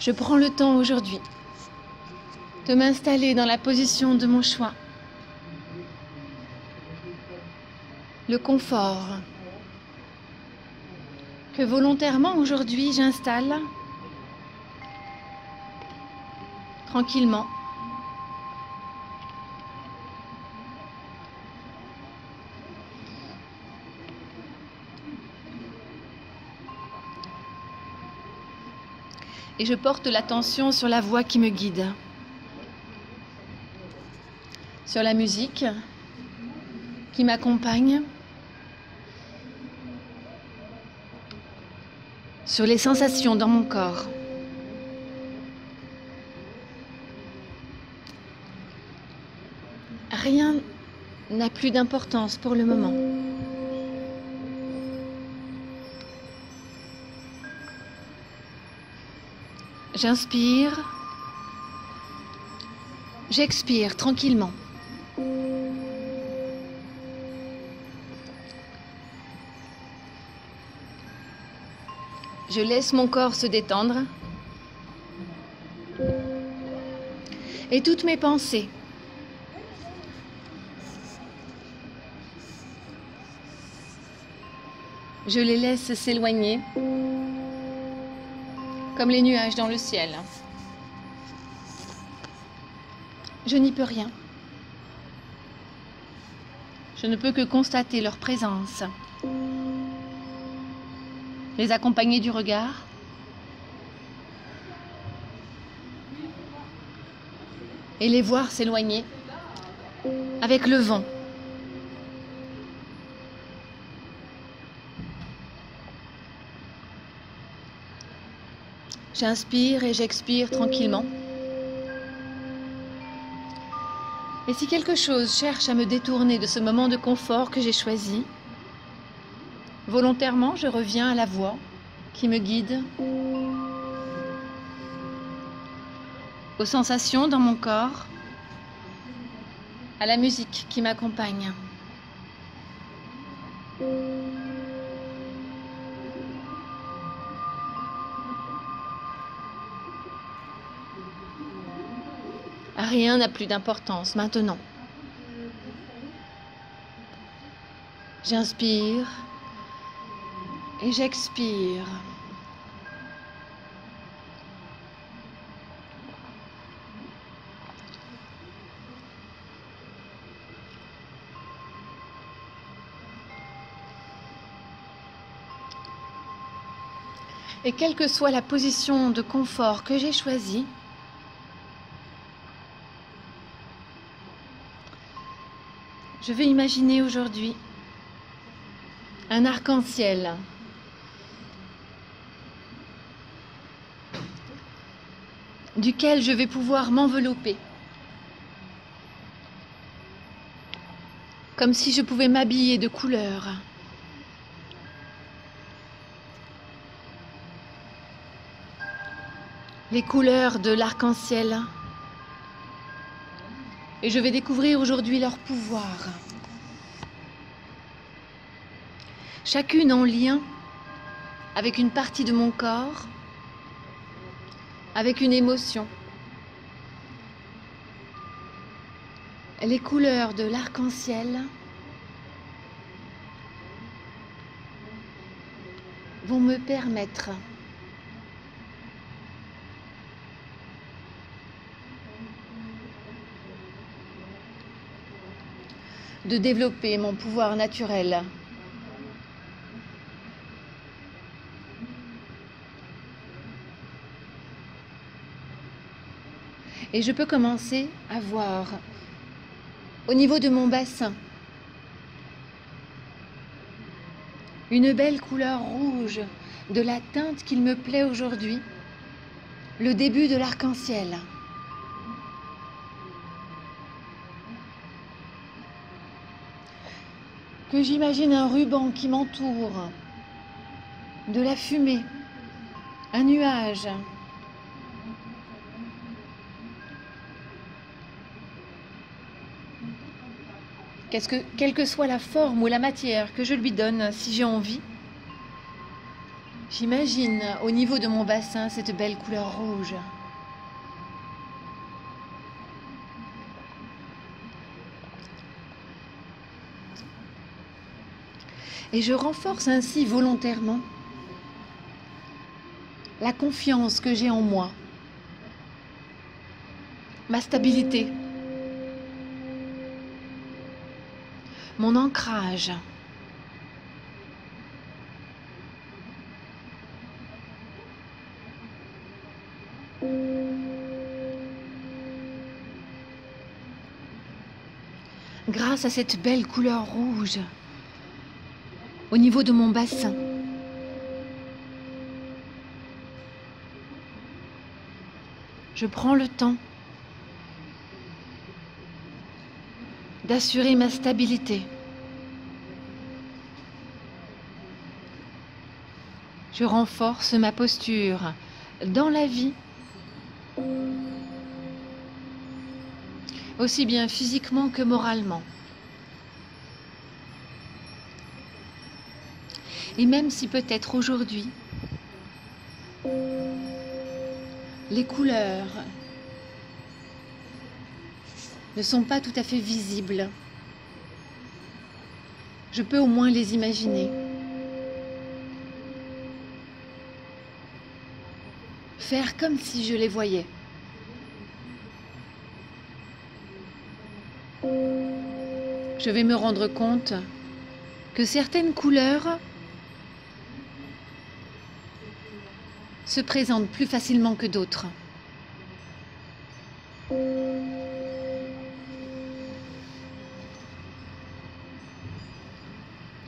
Je prends le temps aujourd'hui de m'installer dans la position de mon choix. Le confort que volontairement aujourd'hui j'installe tranquillement. Et je porte l'attention sur la voix qui me guide, sur la musique qui m'accompagne, sur les sensations dans mon corps. Rien n'a plus d'importance pour le moment. J'inspire, j'expire tranquillement. Je laisse mon corps se détendre et toutes mes pensées. Je les laisse s'éloigner comme les nuages dans le ciel. Je n'y peux rien. Je ne peux que constater leur présence, les accompagner du regard, et les voir s'éloigner avec le vent. J'inspire et j'expire tranquillement. Et si quelque chose cherche à me détourner de ce moment de confort que j'ai choisi, volontairement, je reviens à la voix qui me guide, aux sensations dans mon corps, à la musique qui m'accompagne. Rien n'a plus d'importance maintenant. J'inspire et j'expire. Et quelle que soit la position de confort que j'ai choisie, je vais imaginer aujourd'hui un arc-en-ciel duquel je vais pouvoir m'envelopper, comme si je pouvais m'habiller de couleurs. Les couleurs de l'arc-en-ciel. Et je vais découvrir aujourd'hui leur pouvoir. Chacune en lien avec une partie de mon corps, avec une émotion. Les couleurs de l'arc-en-ciel vont me permettre de développer mon pouvoir naturel. Et je peux commencer à voir au niveau de mon bassin une belle couleur rouge de la teinte qu'il me plaît aujourd'hui, le début de l'arc-en-ciel. Que j'imagine un ruban qui m'entoure, de la fumée, un nuage. Quelle que soit la forme ou la matière que je lui donne, si j'ai envie, J'imagine au niveau de mon bassin cette belle couleur rouge. Et je renforce ainsi volontairement la confiance que j'ai en moi, ma stabilité, mon ancrage. Grâce à cette belle couleur rouge au niveau de mon bassin, je prends le temps d'assurer ma stabilité. Je renforce ma posture dans la vie, aussi bien physiquement que moralement. Et même si peut-être aujourd'hui, les couleurs ne sont pas tout à fait visibles, je peux au moins les imaginer. Faire comme si je les voyais. Je vais me rendre compte que certaines couleurs se présentent plus facilement que d'autres.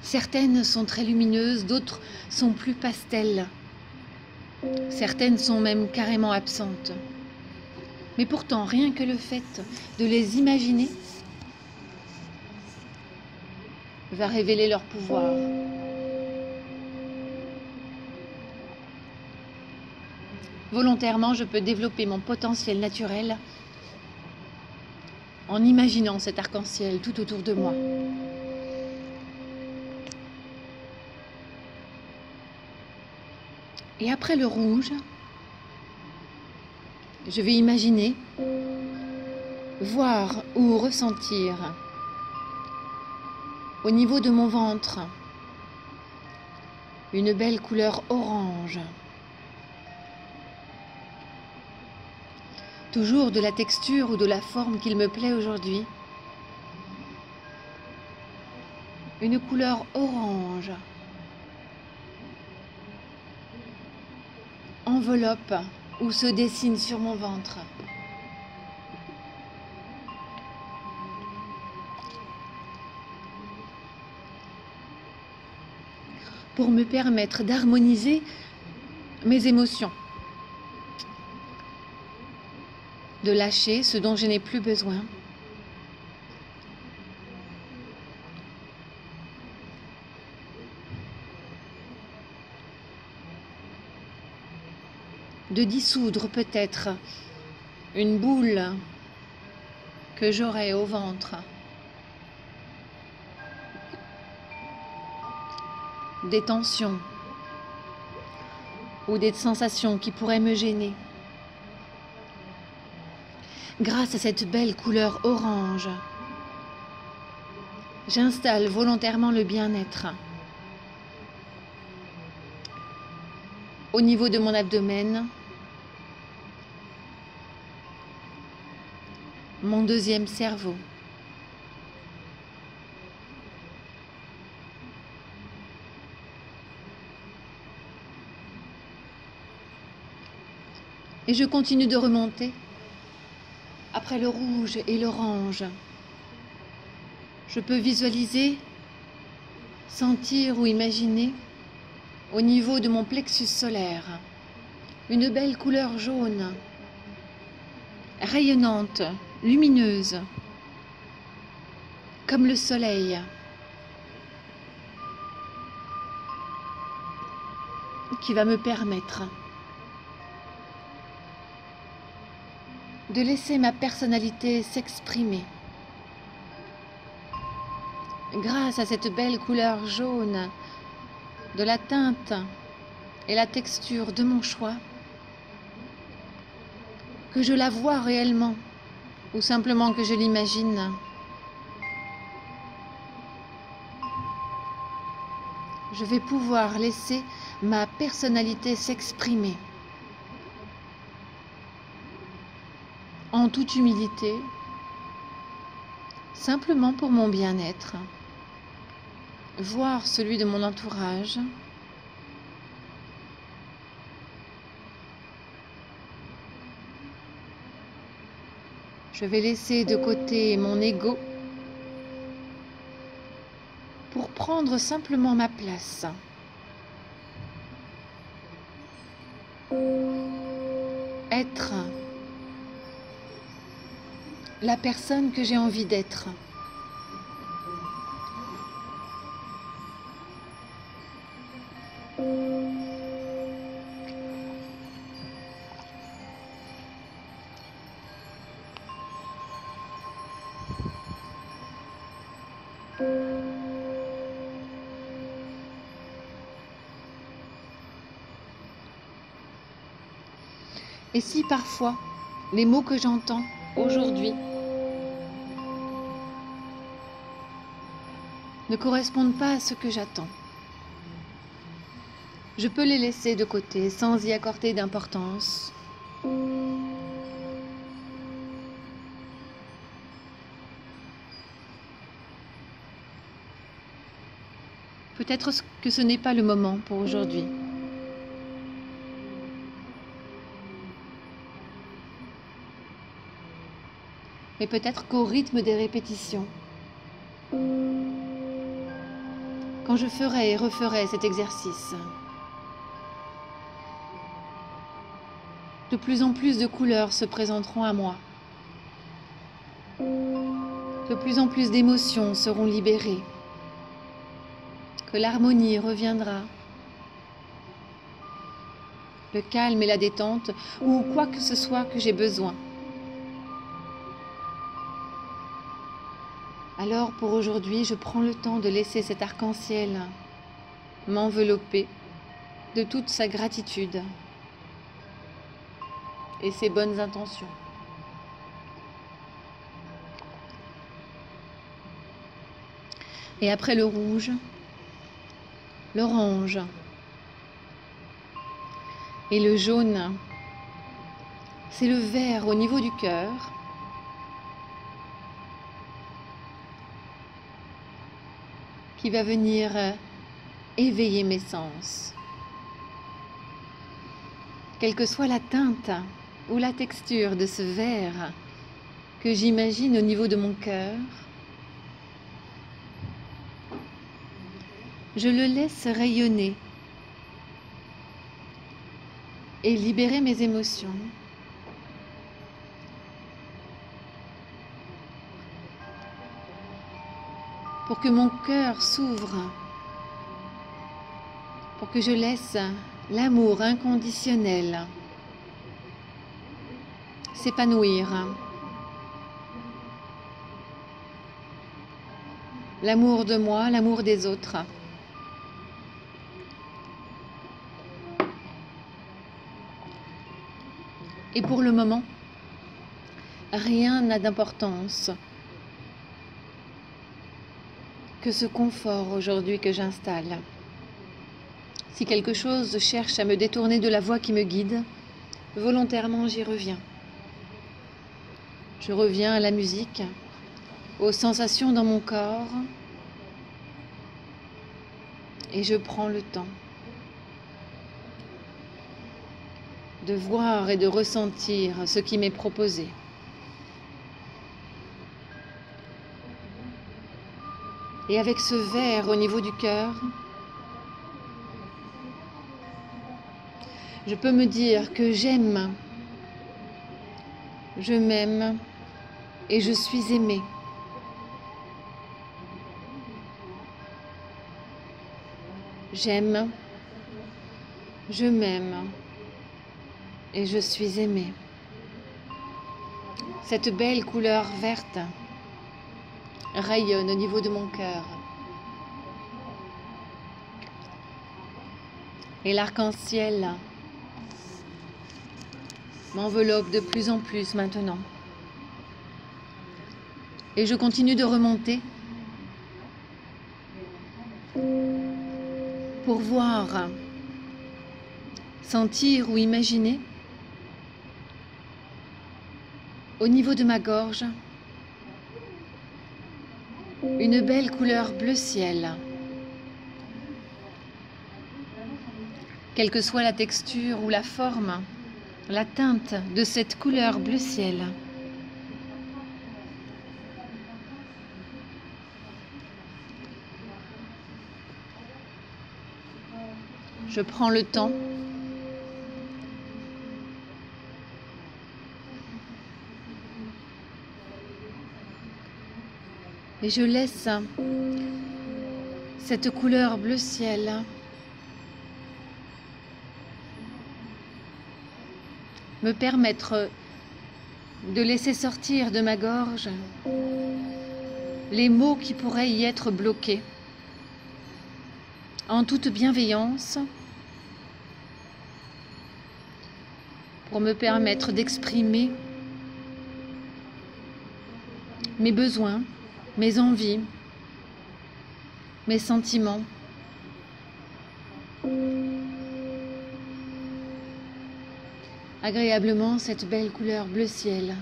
Certaines sont très lumineuses, d'autres sont plus pastel. Certaines sont même carrément absentes. Mais pourtant, rien que le fait de les imaginer va révéler leur pouvoir. Volontairement, je peux développer mon potentiel naturel en imaginant cet arc-en-ciel tout autour de moi. Et après le rouge, je vais imaginer, voir ou ressentir au niveau de mon ventre une belle couleur orange. Toujours de la texture ou de la forme qu'il me plaît aujourd'hui. Une couleur orange enveloppe ou se dessine sur mon ventre. Pour me permettre d'harmoniser mes émotions, de lâcher ce dont je n'ai plus besoin, de dissoudre peut-être une boule que j'aurai au ventre, des tensions ou des sensations qui pourraient me gêner. Grâce à cette belle couleur orange, j'installe volontairement le bien-être au niveau de mon abdomen, mon deuxième cerveau. Et je continue de remonter après le rouge et l'orange. Je peux visualiser, sentir ou imaginer au niveau de mon plexus solaire une belle couleur jaune, rayonnante, lumineuse, comme le soleil, qui va me permettre de laisser ma personnalité s'exprimer. Grâce à cette belle couleur jaune, de la teinte et la texture de mon choix, que je la vois réellement ou simplement que je l'imagine, je vais pouvoir laisser ma personnalité s'exprimer en toute humilité, simplement pour mon bien-être, voir celui de mon entourage, je vais laisser de côté mon ego pour prendre simplement ma place. Être la personne que j'ai envie d'être. Et si parfois les mots que j'entends aujourd'hui ne correspondent pas à ce que j'attends, je peux les laisser de côté sans y accorder d'importance. Peut-être que ce n'est pas le moment pour aujourd'hui. Mais peut-être qu'au rythme des répétitions, quand je ferai et referai cet exercice, de plus en plus de couleurs se présenteront à moi. De plus en plus d'émotions seront libérées. Que l'harmonie reviendra. Le calme et la détente, ou quoi que ce soit que j'ai besoin. Alors pour aujourd'hui, je prends le temps de laisser cet arc-en-ciel m'envelopper de toute sa gratitude et ses bonnes intentions. Et après le rouge, l'orange et le jaune, c'est le vert au niveau du cœur. Qui va venir éveiller mes sens. Quelle que soit la teinte ou la texture de ce vert que j'imagine au niveau de mon cœur, je le laisse rayonner et libérer mes émotions. Pour que mon cœur s'ouvre, pour que je laisse l'amour inconditionnel s'épanouir. L'amour de moi, l'amour des autres. Et pour le moment, rien n'a d'importance que ce confort aujourd'hui que j'installe. Si quelque chose cherche à me détourner de la voie qui me guide, volontairement j'y reviens. Je reviens à la musique, aux sensations dans mon corps, et je prends le temps de voir et de ressentir ce qui m'est proposé. Et avec ce vert au niveau du cœur, je peux me dire que j'aime, je m'aime et je suis aimée. J'aime, je m'aime et je suis aimée. Cette belle couleur verte rayonne au niveau de mon cœur. Et l'arc-en-ciel m'enveloppe de plus en plus maintenant. Et je continue de remonter pour voir, sentir ou imaginer au niveau de ma gorge une belle couleur bleu ciel. Quelle que soit la texture ou la forme, la teinte de cette couleur bleu ciel. Je prends le temps et je laisse cette couleur bleu ciel me permettre de laisser sortir de ma gorge les mots qui pourraient y être bloqués en toute bienveillance pour me permettre d'exprimer mes besoins, mes envies, mes sentiments. Agréablement, cette belle couleur bleu ciel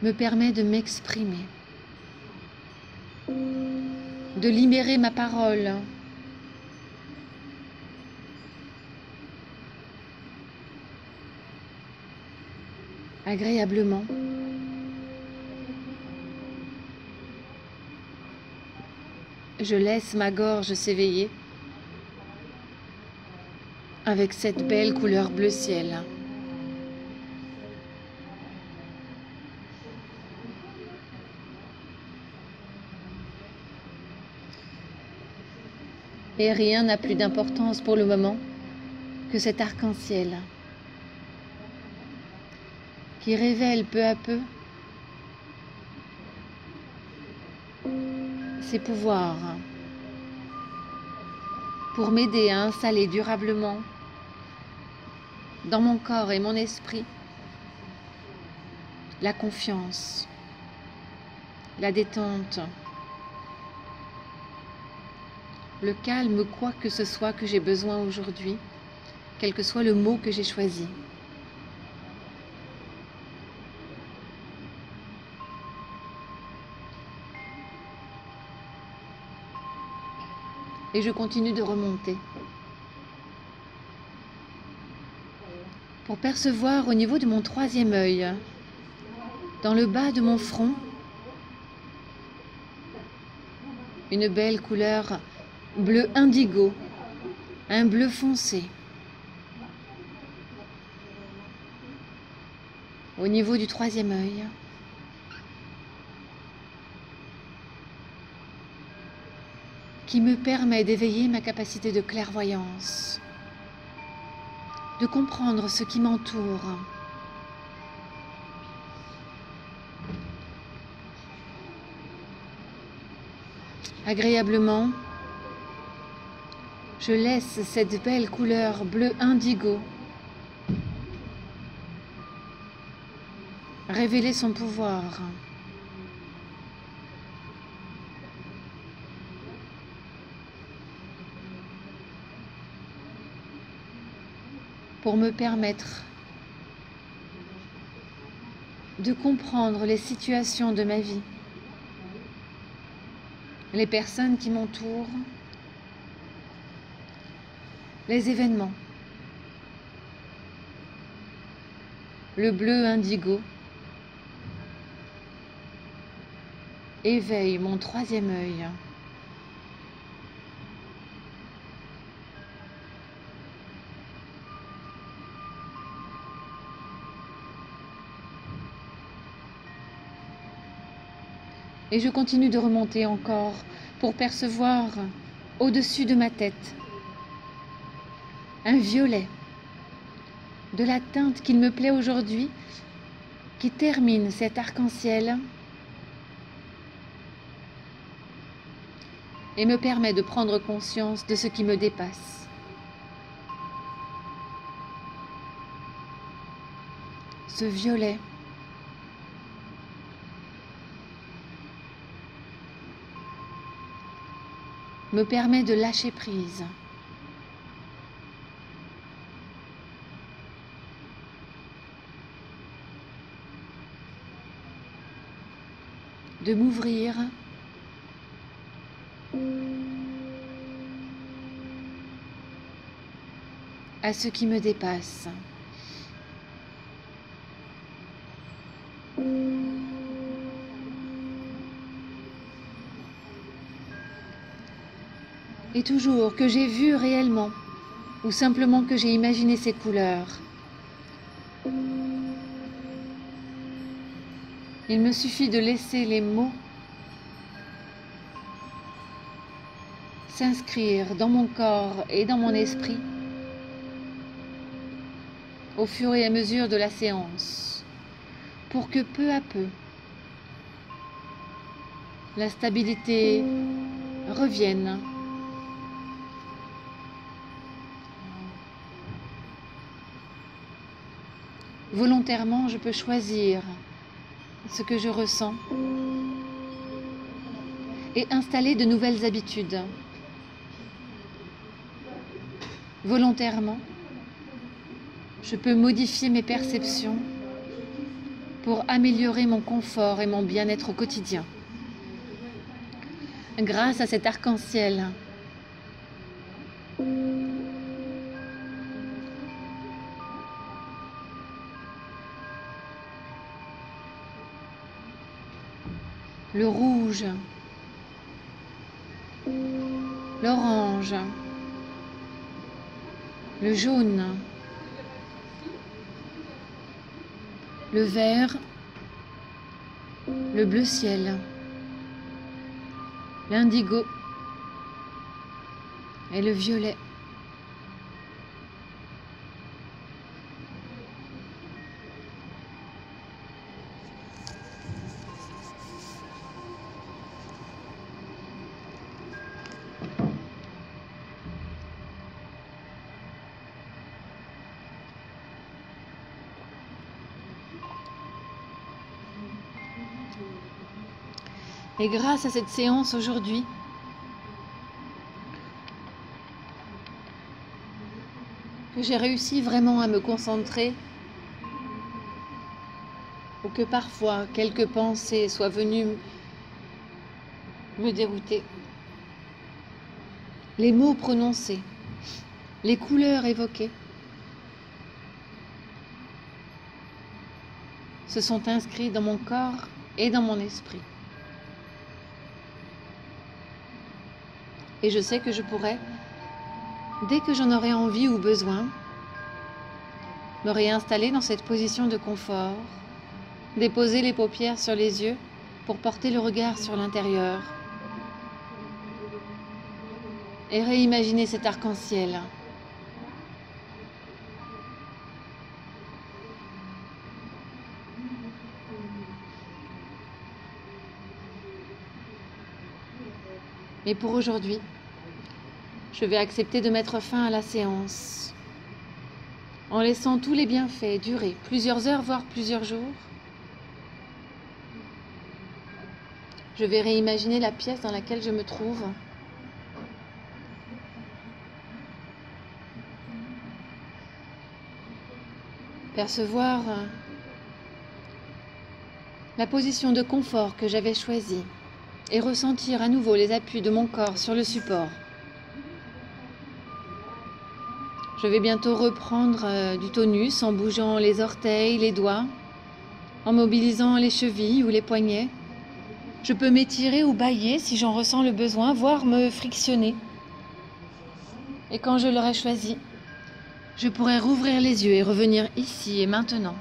me permet de m'exprimer, de libérer ma parole, agréablement. Je laisse ma gorge s'éveiller avec cette belle couleur bleu ciel. Et rien n'a plus d'importance pour le moment que cet arc-en-ciel qui révèle peu à peu ses pouvoirs pour m'aider à installer durablement dans mon corps et mon esprit la confiance, la détente, le calme, quoi que ce soit que j'ai besoin aujourd'hui, quel que soit le mot que j'ai choisi. Et je continue de remonter pour percevoir au niveau de mon troisième œil, dans le bas de mon front, une belle couleur bleu indigo, un bleu foncé. Au niveau du troisième œil, qui me permet d'éveiller ma capacité de clairvoyance, de comprendre ce qui m'entoure, agréablement. Je laisse cette belle couleur bleu indigo révéler son pouvoir. Pour me permettre de comprendre les situations de ma vie, les personnes qui m'entourent, les événements. Le bleu indigo éveille mon troisième œil. Et je continue de remonter encore pour percevoir au-dessus de ma tête un violet de la teinte qu'il me plaît aujourd'hui, qui termine cet arc-en-ciel et me permet de prendre conscience de ce qui me dépasse. Ce violet me permet de lâcher prise. De m'ouvrir à ce qui me dépasse. Et toujours que j'ai vu réellement, ou simplement que j'ai imaginé ces couleurs, il me suffit de laisser les mots s'inscrire dans mon corps et dans mon esprit au fur et à mesure de la séance, pour que peu à peu, la stabilité revienne. Volontairement, je peux choisir ce que je ressens et installer de nouvelles habitudes. Volontairement, je peux modifier mes perceptions pour améliorer mon confort et mon bien-être au quotidien. Grâce à cet arc-en-ciel, le rouge, l'orange, le jaune, le vert, le bleu ciel, l'indigo et le violet. Et grâce à cette séance aujourd'hui, que j'ai réussi vraiment à me concentrer, ou que parfois quelques pensées soient venues me dérouter, les mots prononcés, les couleurs évoquées se sont inscrits dans mon corps et dans mon esprit. Et je sais que je pourrais, dès que j'en aurai envie ou besoin, me réinstaller dans cette position de confort, déposer les paupières sur les yeux pour porter le regard sur l'intérieur et réimaginer cet arc-en-ciel. Mais pour aujourd'hui, je vais accepter de mettre fin à la séance en laissant tous les bienfaits durer plusieurs heures, voire plusieurs jours. Je vais réimaginer la pièce dans laquelle je me trouve. Percevoir la position de confort que j'avais choisie et ressentir à nouveau les appuis de mon corps sur le support. Je vais bientôt reprendre du tonus en bougeant les orteils, les doigts, en mobilisant les chevilles ou les poignets. Je peux m'étirer ou bâiller si j'en ressens le besoin, voire me frictionner. Et quand je l'aurai choisi, je pourrai rouvrir les yeux et revenir ici et maintenant.